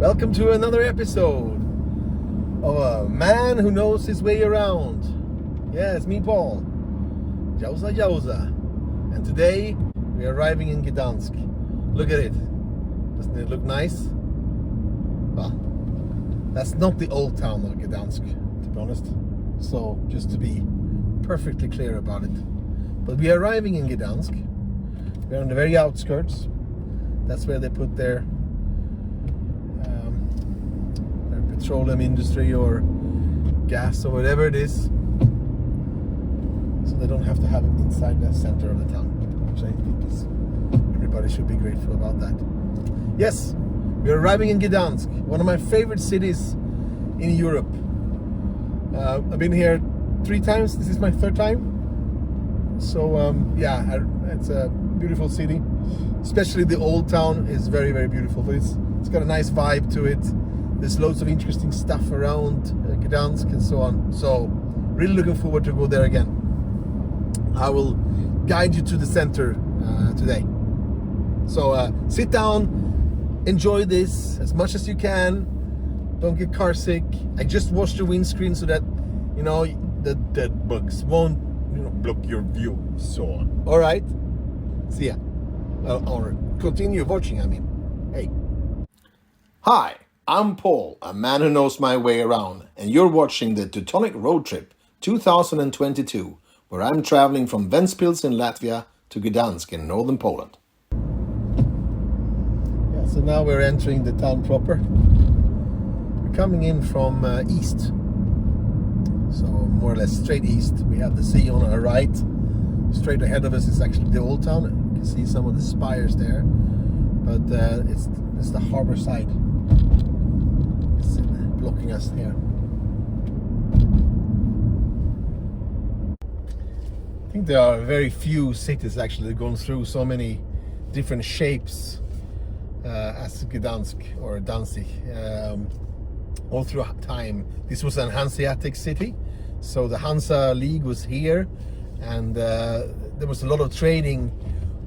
Welcome to another episode of A Man Who Knows His Way Around. Yeah, it's me, Paul. Jauza Jauza. And today we are arriving in Gdansk. Look at it. Doesn't it look nice? Well, that's not the old town of Gdansk, to be honest. So, just to be perfectly clear about it. But we are arriving in Gdansk. We're on the very outskirts. That's where they put their petroleum industry or gas or whatever it is, so they don't have to have it inside the center of the town, which I think is, everybody should be grateful about that. Yes, we're arriving in Gdansk, one of my favorite cities in Europe. I've been here 3 times. This is my 3rd time. So yeah, it's a beautiful city. Especially the old town is very, very beautiful. But it's got a nice vibe to it. There's loads of interesting stuff around Gdansk and so on. So really looking forward to go there again. I will guide you to the center today. So sit down, enjoy this as much as you can. Don't get car sick. I just washed the windscreen so that the dead bugs won't block your view. So on. All right. See ya. Or continue watching. I mean, hey. Hi. I'm Paul, a man who knows my way around, and you're watching the Teutonic Road Trip 2022, where I'm traveling from Ventspils in Latvia to Gdansk in northern Poland. Yeah, so now we're entering the town proper. We're coming in from east, so more or less straight east. We have the sea on our right. Straight ahead of us is actually the old town. You can see some of the spires there, but it's the harbor side. Blocking us here. I think there are very few cities actually that gone through so many different shapes as Gdansk or Danzig all through time. This was an Hanseatic city, so the Hansa League was here, and there was a lot of trading.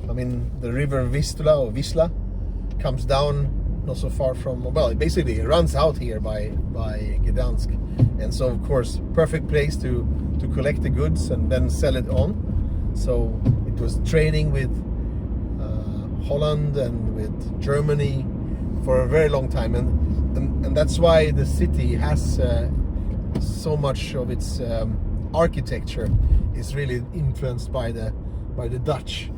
I mean, the river Wisla comes down not so far from, well, basically it runs out here by Gdansk, and so of course perfect place to collect the goods and then sell it on. So it was trading with Holland and with Germany for a very long time, and that's why the city has so much of its architecture is really influenced by the Dutch.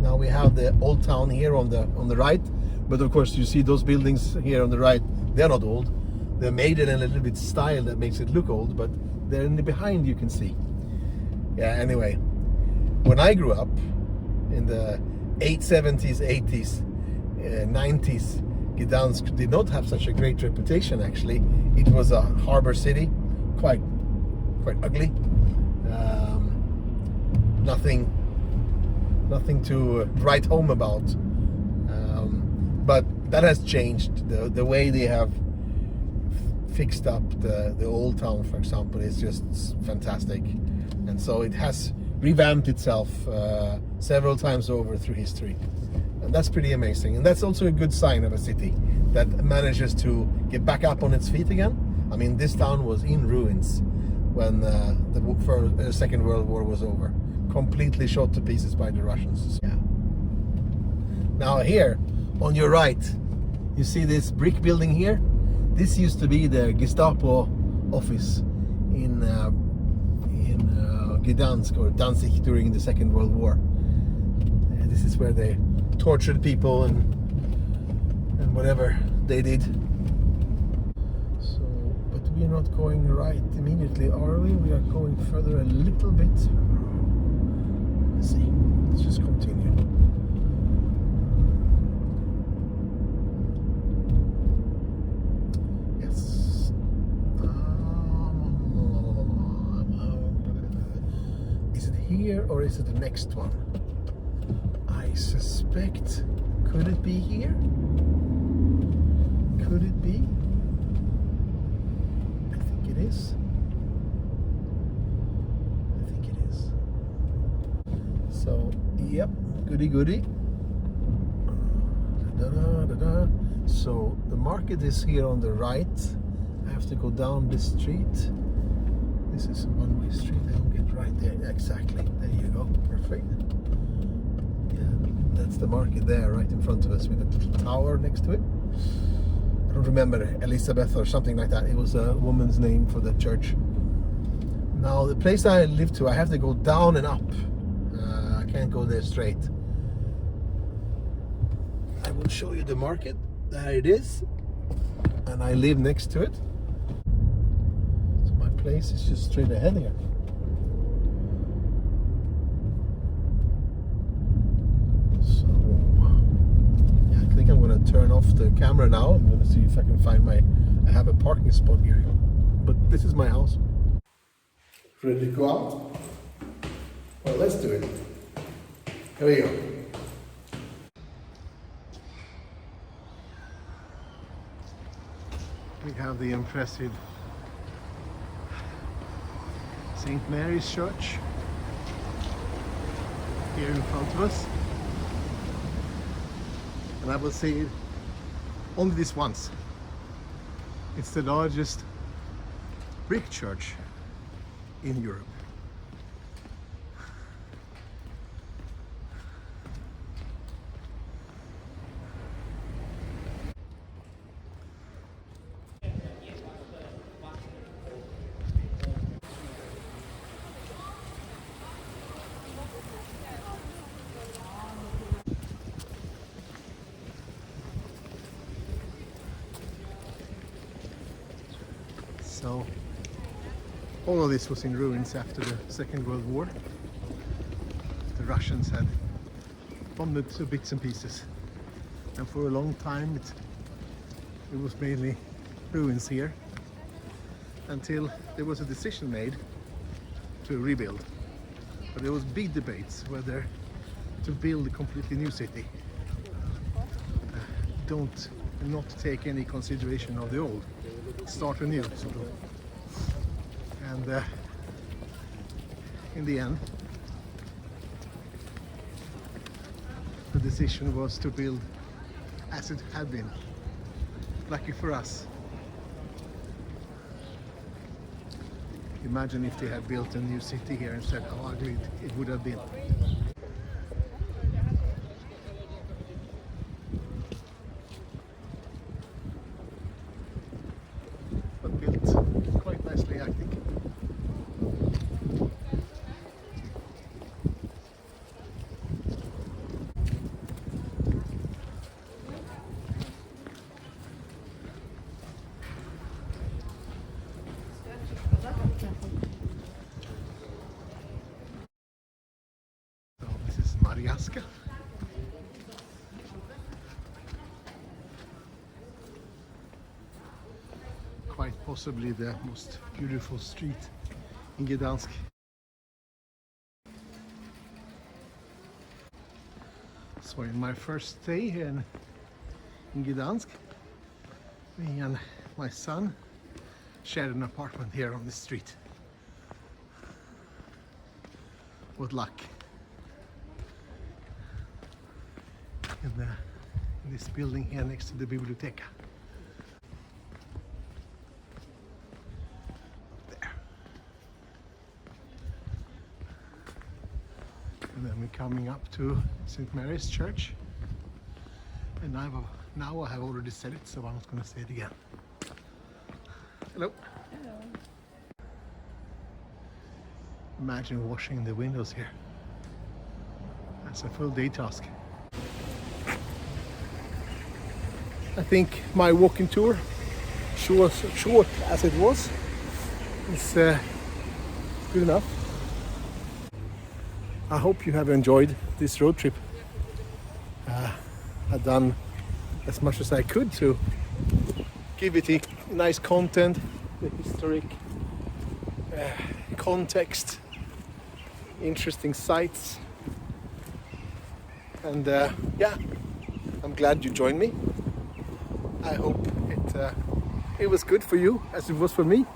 Now we have the old town here on the right, but of course you see those buildings here on the right. They're not old. They're made in a little bit style that makes it look old, but they're in the behind you can see. Yeah. Anyway, when I grew up in the 70s, 80s, 90s, Gdansk did not have such a great reputation. Actually, it was a harbor city, quite ugly. Nothing to write home about, but that has changed. The way they have fixed up the old town, for example, is just fantastic, and so it has revamped itself several times over through history, and that's pretty amazing. And that's also a good sign of a city that manages to get back up on its feet again. I mean, this town was in ruins when the Second World War was over. Completely shot to pieces by the Russians. Yeah. Now here, on your right, you see this brick building here. This used to be the Gestapo office in Gdansk or Danzig during the Second World War. This is where they tortured people and whatever they did. So, but we're not going right immediately, are we? We are going further a little bit. See, let's just continue. Yes. Is it here or is it the next one? I suspect. Could it be here? Could it be? I think it is. So, yep, goody goody. So the market is here on the right. I have to go down this street. This is a one-way street. I'll get right there. Exactly. There you go. Perfect. Yeah, that's the market there, right in front of us, with a tower next to it. I don't remember, Elizabeth or something like that. It was a woman's name for the church. Now the place I live to, I have to go down and up. I can't go there straight. I will show you the market. There it is, and I live next to it. So my place is just straight ahead here. So yeah, I think I'm gonna turn off the camera now. I'm gonna see if I can find I have a parking spot here, but this is my house. Ready to go out? Well, let's do it. Here we go. We have the impressive St. Mary's Church here in front of us. And I will say it only this once. It's the largest brick church in Europe. So all of this was in ruins after the Second World War. The Russians had bombed it to bits and pieces, and for a long time it was mainly ruins here, until there was a decision made to rebuild. But there was big debates whether to build a completely new city, not take any consideration of the old, start anew sort of. And in the end, the decision was to build as it had been. Lucky for us. Imagine if they had built a new city here and said how ugly it would have been. But built quite nicely, I think. So this is Mariaska. Quite possibly the most beautiful street in Gdansk. So in my first stay here in Gdansk, me and my son shared an apartment here on the street. What luck. In this building here next to the biblioteca. There. And then we're coming up to St. Mary's Church. And now I have already said it, so I'm not going to say it again. Hello. Hello. Imagine washing the windows here. That's a full day task. I think my walking tour, short as it was, is good enough. I hope you have enjoyed this road trip. I've done as much as I could to give it a nice content, the historic context, interesting sights, and yeah, I'm glad you joined me. I hope it was good for you as it was for me.